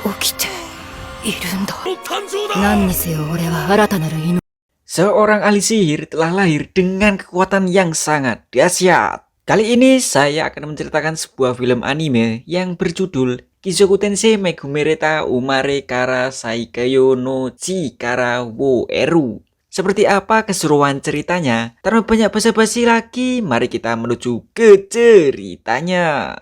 起きているんだ。何にせよ俺は新たなる命。Seorang ahli sihir telah lahir dengan kekuatan yang sangat dahsyat. Kali ini saya akan menceritakan sebuah film anime yang berjudul Kizoku Tensei Megumereta Umare Kara Saikayo no Chikara wo Eru. Seperti apa keseruan ceritanya? Tanpa banyak basa-basi lagi, mari kita menuju ke ceritanya.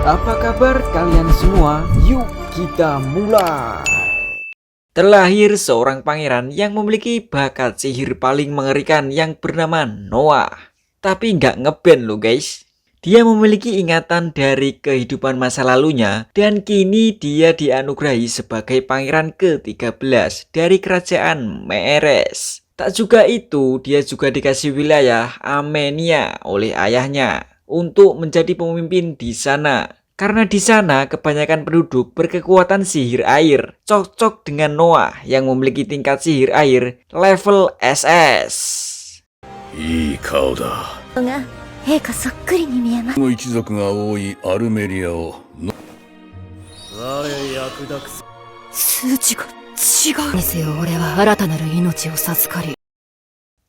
Apa kabar kalian semua? Yuk kita mulai. Terlahir seorang pangeran yang memiliki bakat sihir paling mengerikan yang bernama Noah. Tapi nggak ngeband loh guys. Dia memiliki ingatan dari kehidupan masa lalunya dan kini dia dianugerahi sebagai pangeran ke-13 dari kerajaan Meeres. Tak juga itu, dia juga dikasih wilayah Amenia oleh ayahnya untuk menjadi pemimpin di sana. Karena di sana kebanyakan penduduk berkekuatan sihir air, cocok dengan Noah yang memiliki tingkat sihir air level SS. いい顔だ。が陛下そっくりに見えます。の一族が多いアルメリアを我役立く数値が違う。にせよ俺は新たなる命を授かり。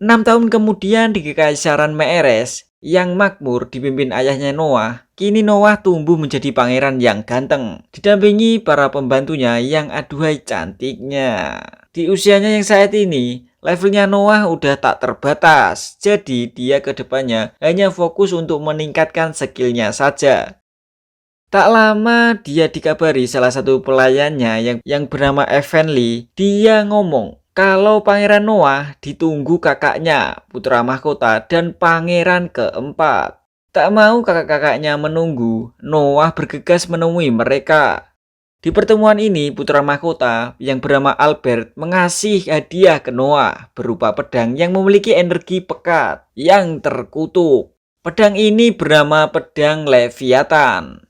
6 tahun kemudian di Kekaisaran Meeres yang makmur dipimpin ayahnya Noah, kini Noah tumbuh menjadi pangeran yang ganteng, didampingi para pembantunya yang aduhai cantiknya. Di usianya yang saat ini, levelnya Noah udah tak terbatas, jadi dia ke depannya hanya fokus untuk meningkatkan skillnya saja. Tak lama dia dikabari salah satu pelayannya yang bernama Evenly. Dia ngomong kalau Pangeran Noah ditunggu kakaknya, putra mahkota, dan pangeran keempat. Tak mau kakak-kakaknya menunggu, Noah bergegas menemui mereka. Di pertemuan ini, putra mahkota yang bernama Albert mengasih hadiah ke Noah berupa pedang yang memiliki energi pekat yang terkutuk. Pedang ini bernama pedang Leviathan.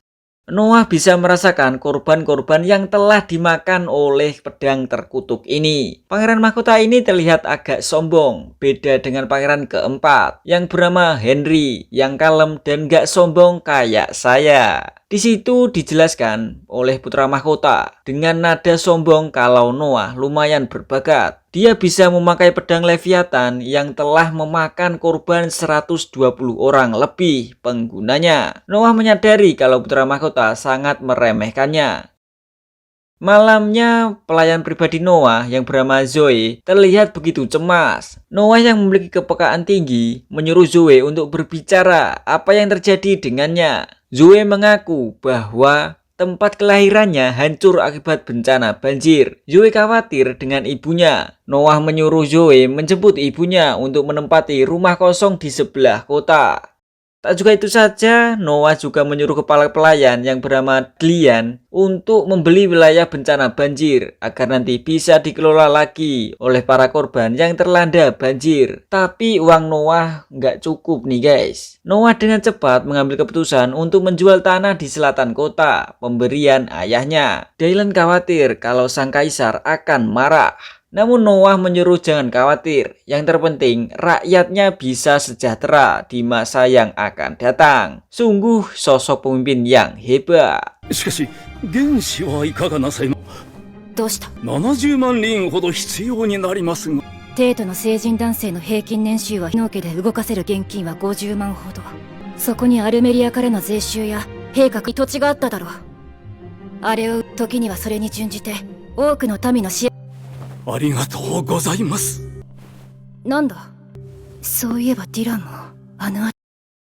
Noah bisa merasakan korban-korban yang telah dimakan oleh pedang terkutuk ini. Pangeran mahkota ini terlihat agak sombong, beda dengan pangeran keempat yang bernama Henry, yang kalem dan gak sombong kayak saya. Di situ dijelaskan oleh putra mahkota dengan nada sombong kalau Noah lumayan berbakat. Dia bisa memakai pedang Leviathan yang telah memakan korban 120 orang lebih penggunanya. Noah menyadari kalau putra mahkota sangat meremehkannya. Malamnya, pelayan pribadi Noah yang bernama Zoe terlihat begitu cemas. Noah yang memiliki kepekaan tinggi menyuruh Zoe untuk berbicara apa yang terjadi dengannya. Zoe mengaku bahwa tempat kelahirannya hancur akibat bencana banjir. Zoe khawatir dengan ibunya. Noah menyuruh Zoe menjemput ibunya untuk menempati rumah kosong di sebelah kota. Tak juga itu saja, Noah juga menyuruh kepala pelayan yang bernama Dlian untuk membeli wilayah bencana banjir agar nanti bisa dikelola lagi oleh para korban yang terlanda banjir. Tapi uang Noah nggak cukup nih guys. Noah dengan cepat mengambil keputusan untuk menjual tanah di selatan kota, pemberian ayahnya. Dylan khawatir kalau sang kaisar akan marah. Namun Noah menyuruh jangan khawatir, yang terpenting rakyatnya bisa sejahtera di masa yang akan datang. Sungguh sosok pemimpin yang hebat. しかし原資はいかがなさいまどうした？ 70万リンほど必要になりますが帝都の成人男性の平均年収は農家で動かせる現金は50万ほど。そこにアルメリアからの税収や陛下に土地があっただろう。あれを時にはそれに準じて多くの民の支援。ありがとうございます。なんだ、そういえばディランもあの。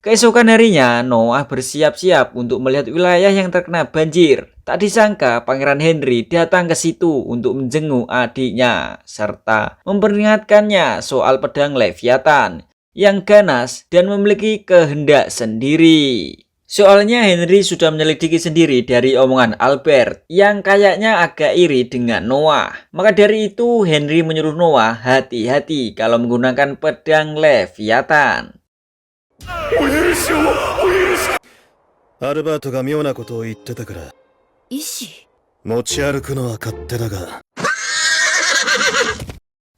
Keesokan harinya, Noah bersiap-siap untuk melihat wilayah yang terkena banjir. Tak disangka, Pangeran Henry datang ke situ untuk menjenguk adiknya, serta memperingatkannya soal pedang Leviathan yang ganas dan memiliki kehendak sendiri. Soalnya Henry sudah menyelidiki sendiri dari omongan Albert yang kayaknya agak iri dengan Noah. Maka dari itu Henry menyuruh Noah hati-hati kalau menggunakan pedang Leviathan. アルバートが妙なことを言ってたから医師？持ち歩くのは勝手だが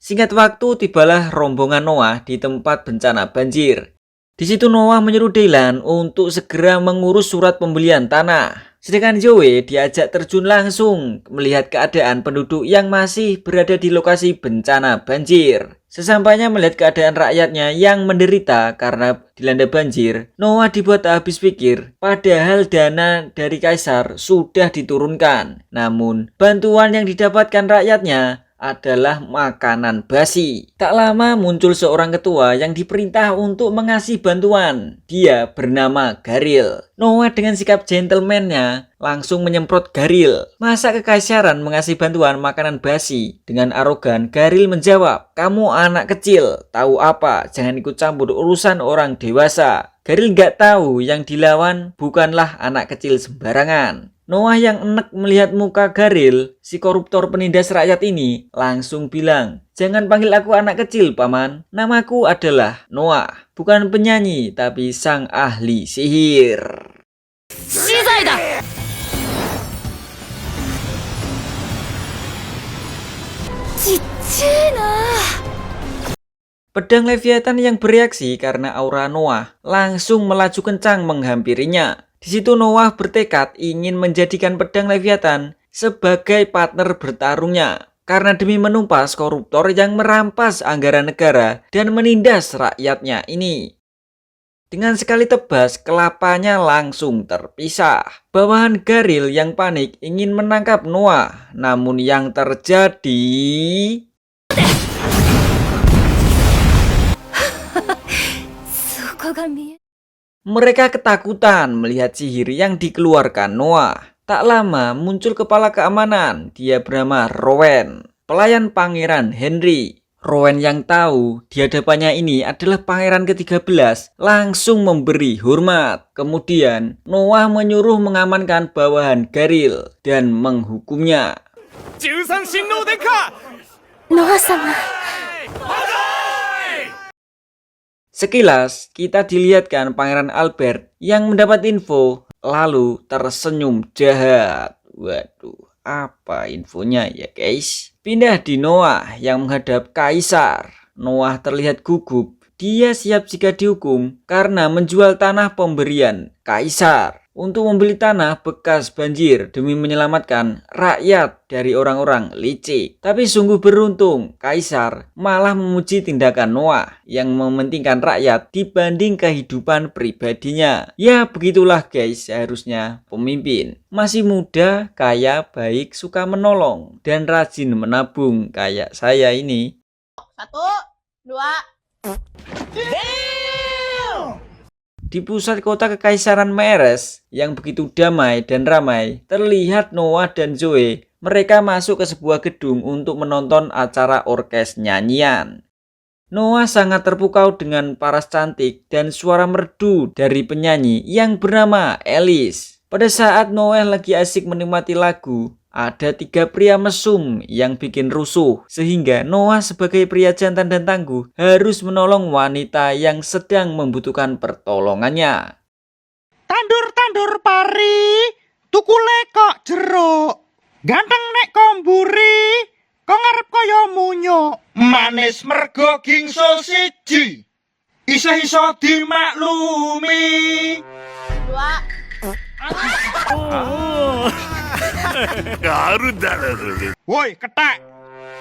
Singkat waktu tibalah rombongan Noah di tempat bencana banjir. Di situ Noah menyuruh Dylan untuk segera mengurus surat pembelian tanah. Sedangkan Zoe diajak terjun langsung melihat keadaan penduduk yang masih berada di lokasi bencana banjir. Sesampainya melihat keadaan rakyatnya yang menderita karena dilanda banjir, Noah dibuat tak habis pikir, padahal dana dari kaisar sudah diturunkan. Namun, bantuan yang didapatkan rakyatnya adalah makanan basi. Tak lama muncul seorang ketua yang diperintah untuk mengasih bantuan. Dia bernama Garil. Noah dengan sikap gentleman-nya langsung menyemprot Garil. Masa kekaisaran mengasih bantuan makanan basi? Dengan arogan, Garil menjawab, "Kamu anak kecil, tahu apa? Jangan ikut campur urusan orang dewasa." Garil nggak tahu yang dilawan bukanlah anak kecil sembarangan. Noah yang enek melihat muka Garil, si koruptor penindas rakyat ini, langsung bilang, "Jangan panggil aku anak kecil, Paman. Namaku adalah Noah. Bukan penyanyi, tapi sang ahli sihir." Pedang Leviathan yang bereaksi karena aura Noah langsung melaju kencang menghampirinya. Di situ Noah bertekad ingin menjadikan pedang Leviathan sebagai partner bertarungnya. Karena demi menumpas koruptor yang merampas anggaran negara dan menindas rakyatnya ini. Dengan sekali tebas, kelapanya langsung terpisah. Bawahan Garil yang panik ingin menangkap Noah. Namun yang terjadi... mereka ketakutan melihat sihir yang dikeluarkan Noah. Tak lama muncul kepala keamanan. Dia bernama Rowan, pelayan Pangeran Henry. Rowan yang tahu di hadapannya ini adalah pangeran ke-13 langsung memberi hormat. Kemudian Noah menyuruh mengamankan bawahan Garil dan menghukumnya. Noah-sama. Sekilas kita dilihatkan Pangeran Albert yang mendapat info lalu tersenyum jahat. Waduh, apa infonya ya guys? Pindah di Noah yang menghadap kaisar. Noah terlihat gugup. Dia siap jika dihukum karena menjual tanah pemberian kaisar untuk membeli tanah bekas banjir demi menyelamatkan rakyat dari orang-orang licik. Tapi sungguh beruntung, kaisar malah memuji tindakan Noah yang mementingkan rakyat dibanding kehidupan pribadinya. Ya begitulah guys, seharusnya pemimpin. Masih muda, kaya, baik, suka menolong, dan rajin menabung kayak saya ini. 1, 2. Di pusat kota Kekaisaran Meres yang begitu damai dan ramai, terlihat Noah dan Zoe. Mereka masuk ke sebuah gedung untuk menonton acara orkes nyanyian. Noah sangat terpukau dengan paras cantik dan suara merdu dari penyanyi yang bernama Alice. Pada saat Noah lagi asik menikmati lagu, ada 3 pria mesum yang bikin rusuh, sehingga Noah sebagai pria jantan dan tangguh harus menolong wanita yang sedang membutuhkan pertolongannya. Tandur-tandur pari, tukule kok jeruk. Ganteng nek komburi, kok ngarep kaya munyo. Manis mergo gingsul siji, isa-isa dimaklumi. 2. Woi, ketak.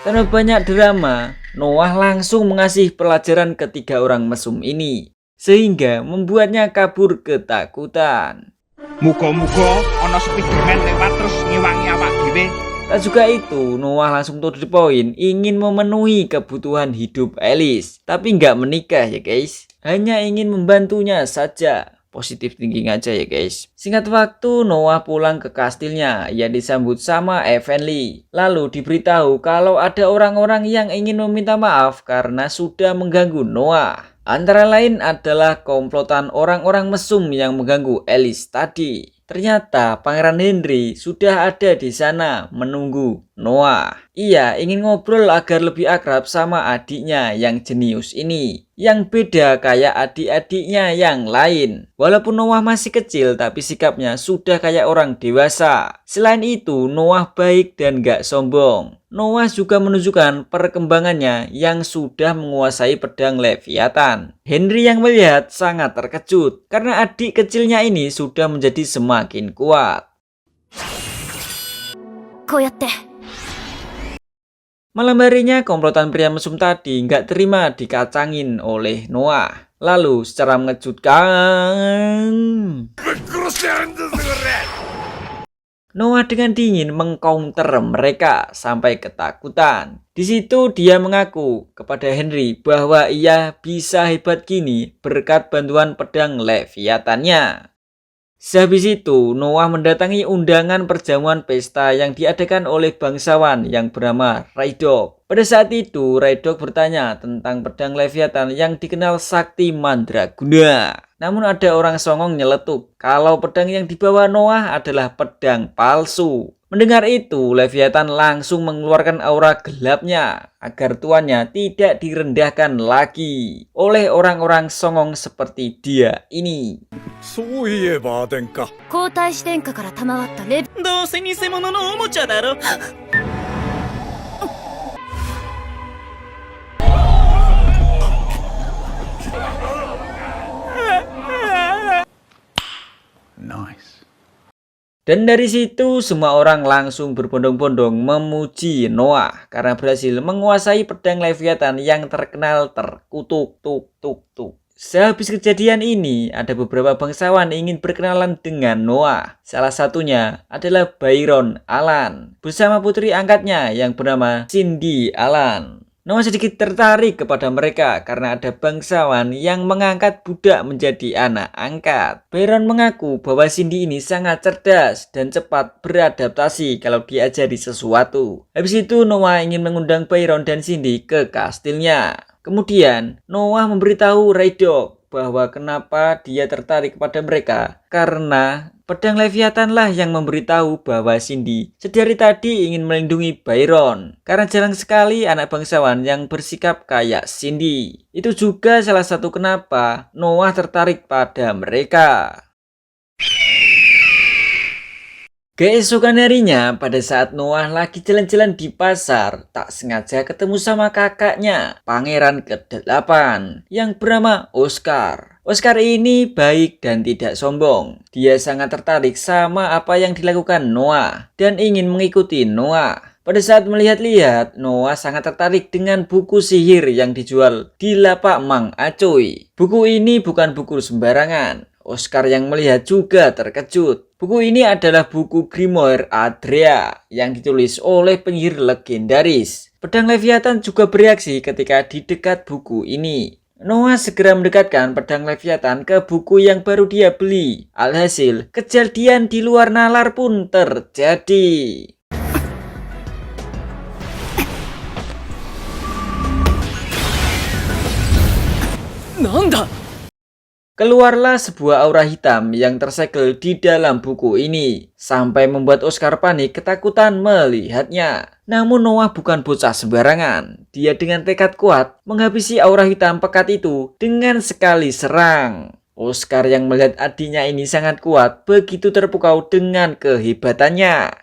Karena banyak drama, Noah langsung mengasih pelajaran ketiga orang mesum ini, sehingga membuatnya kabur ketakutan. Muga-muga ana Spiderman lewat terus ngewangi awak dhewe. Tak juga itu, Noah langsung to the point, ingin memenuhi kebutuhan hidup Alice. Tapi nggak menikah ya guys, hanya ingin membantunya saja. Positif thinking aja ya guys. Singkat waktu, Noah pulang ke kastilnya. Ia disambut sama Evenly. Lalu diberitahu kalau ada orang-orang yang ingin meminta maaf karena sudah mengganggu Noah. Antara lain adalah komplotan orang-orang mesum yang mengganggu Alice tadi. Ternyata Pangeran Henry sudah ada di sana menunggu Noah. Ia ingin ngobrol agar lebih akrab sama adiknya yang jenius ini. Yang beda kayak adik-adiknya yang lain. Walaupun Noah masih kecil tapi sikapnya sudah kayak orang dewasa. Selain itu, Noah baik dan gak sombong. Noah juga menunjukkan perkembangannya yang sudah menguasai pedang Leviathan. Henry yang melihat sangat terkejut karena adik kecilnya ini sudah menjadi semakin kuat. こうやって。 Malam harinya, komplotan pria mesum tadi nggak terima dikacangin oleh Noah. Lalu secara mengejutkan, Noah dengan dingin mengcounter mereka sampai ketakutan. Di situ dia mengaku kepada Henry bahwa ia bisa hebat gini berkat bantuan pedang Leviatannya. Sehabis itu, Noah mendatangi undangan perjamuan pesta yang diadakan oleh bangsawan yang bernama Raidok. Pada saat itu, Raidok bertanya tentang pedang Leviathan yang dikenal sakti mandraguna. Namun ada orang songong nyeletuk kalau pedang yang dibawa Noah adalah pedang palsu. Mendengar itu, Leviathan langsung mengeluarkan aura gelapnya agar tuannya tidak direndahkan lagi oleh orang-orang songong seperti dia ini. そういえば殿下。皇太子殿下から賜ったレどうせ偽物のおもちゃだろ。Dan dari situ semua orang langsung berbondong-bondong memuji Noah karena berhasil menguasai pedang Leviathan yang terkenal terkutuk tuk tuk tuk. Sehabis kejadian ini, ada beberapa bangsawan ingin berkenalan dengan Noah. Salah satunya adalah Byron Allen bersama putri angkatnya yang bernama Cindy Allen. Noah sedikit tertarik kepada mereka karena ada bangsawan yang mengangkat budak menjadi anak angkat. Byron mengaku bahwa Cindy ini sangat cerdas dan cepat beradaptasi kalau diajari sesuatu. Habis itu Noah ingin mengundang Byron dan Cindy ke kastilnya. Kemudian Noah memberitahu Raidok bahwa kenapa dia tertarik kepada mereka karena pedang Leviathan lah yang memberitahu bahwa Cindy sedari tadi ingin melindungi Byron karena jarang sekali anak bangsawan yang bersikap kayak Cindy. Itu juga salah satu kenapa Noah tertarik pada mereka. Keesokan harinya, pada saat Noah lagi jalan-jalan di pasar, tak sengaja ketemu sama kakaknya, pangeran ke-8, yang bernama Oscar. Oscar ini baik dan tidak sombong. Dia sangat tertarik sama apa yang dilakukan Noah, dan ingin mengikuti Noah. Pada saat melihat-lihat, Noah sangat tertarik dengan buku sihir yang dijual di lapak Mang Acoy. Buku ini bukan buku sembarangan. Oscar yang melihat juga terkejut. Buku ini adalah buku Grimoire Adria yang ditulis oleh penyihir legendaris. Pedang Leviathan juga bereaksi ketika di dekat buku ini. Noah segera mendekatkan pedang Leviathan ke buku yang baru dia beli. Alhasil, kejadian di luar nalar pun terjadi. Nanda? Keluarlah sebuah aura hitam yang tersegel di dalam buku ini, sampai membuat Oscar panik ketakutan melihatnya. Namun Noah bukan bocah sembarangan. Dia dengan tekad kuat menghabisi aura hitam pekat itu dengan sekali serang. Oscar yang melihat adiknya ini sangat kuat, begitu terpukau dengan kehebatannya.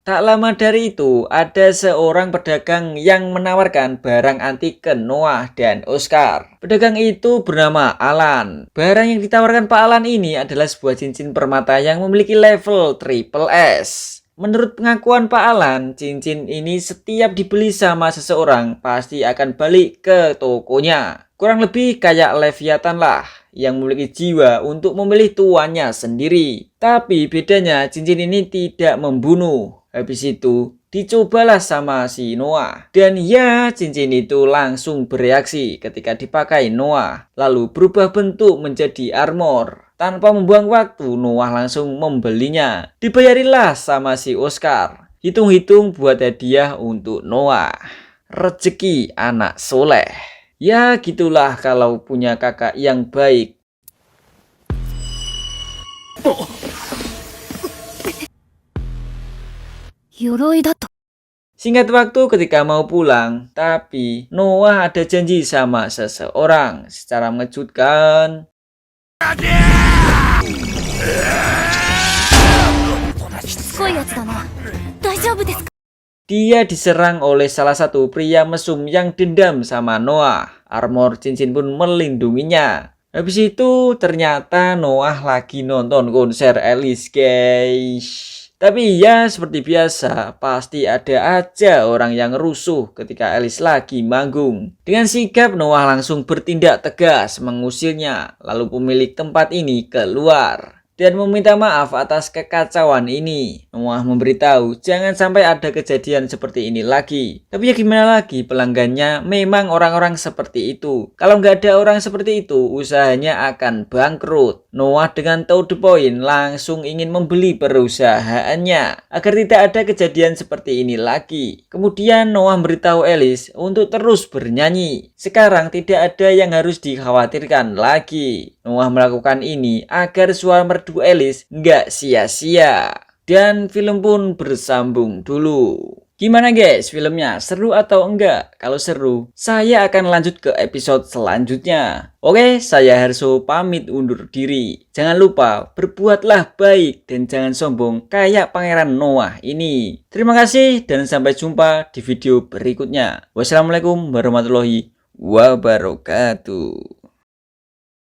Tak lama dari itu, ada seorang pedagang yang menawarkan barang antik ke Noah dan Oscar. Pedagang itu bernama Alan. Barang yang ditawarkan Pak Alan ini adalah sebuah cincin permata yang memiliki level triple S. Menurut pengakuan Pak Alan, cincin ini setiap dibeli sama seseorang pasti akan balik ke tokonya. Kurang lebih kayak Leviathan lah, yang memiliki jiwa untuk memilih tuannya sendiri. Tapi bedanya cincin ini tidak membunuh. Habis itu dicobalah sama si Noah. Dan ya, cincin itu langsung bereaksi ketika dipakai Noah. Lalu berubah bentuk menjadi armor. Tanpa membuang waktu, Noah langsung membelinya. Dibayarilah sama si Oscar. Hitung-hitung buat hadiah untuk Noah. Rezeki anak soleh. Ya gitulah kalau punya kakak yang baik. Singkat waktu ketika mau pulang, tapi Noah ada janji sama seseorang. Secara mengejutkan, dia diserang oleh salah satu pria mesum yang dendam sama Noah. armor cincin pun melindunginya. Habis itu ternyata Noah lagi nonton konser Alice, guys. Tapi ya seperti biasa, pasti ada aja orang yang rusuh ketika Alice lagi manggung. Dengan sigap Noah langsung bertindak tegas mengusirnya, lalu pemilik tempat ini keluar dan meminta maaf atas kekacauan ini. Noah memberitahu jangan sampai ada kejadian seperti ini lagi. Tapi ya gimana lagi, pelanggannya memang orang-orang seperti itu. Kalau nggak ada orang seperti itu, usahanya akan bangkrut. Noah dengan to the point langsung ingin membeli perusahaannya agar tidak ada kejadian seperti ini lagi. Kemudian Noah memberitahu Alice untuk terus bernyanyi. Sekarang tidak ada yang harus dikhawatirkan lagi. Noah melakukan ini agar suara merdu Alice nggak sia-sia. Dan film pun bersambung dulu. Gimana guys filmnya? Seru atau enggak? Kalau seru, saya akan lanjut ke episode selanjutnya. Oke, saya Harso pamit undur diri. Jangan lupa berbuatlah baik dan jangan sombong kayak Pangeran Noah ini. Terima kasih dan sampai jumpa di video berikutnya. Wassalamualaikum warahmatullahi wabarakatuh.